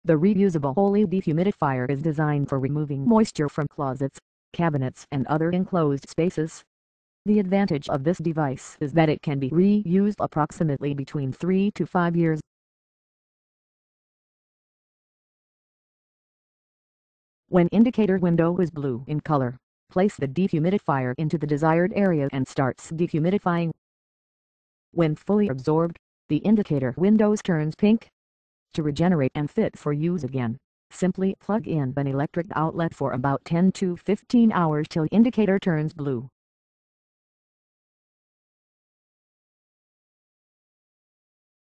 The reusable Olee dehumidifier is designed for removing moisture from closets, cabinets and other enclosed spaces. The advantage of this device is that it can be reused approximately between 3 to 5 years. When indicator window is blue in color, place the dehumidifier into the desired area and starts dehumidifying. When fully absorbed, the indicator window turns pink. To regenerate and fit for use again, simply plug in an electric outlet for about 10 to 15 hours till indicator turns blue.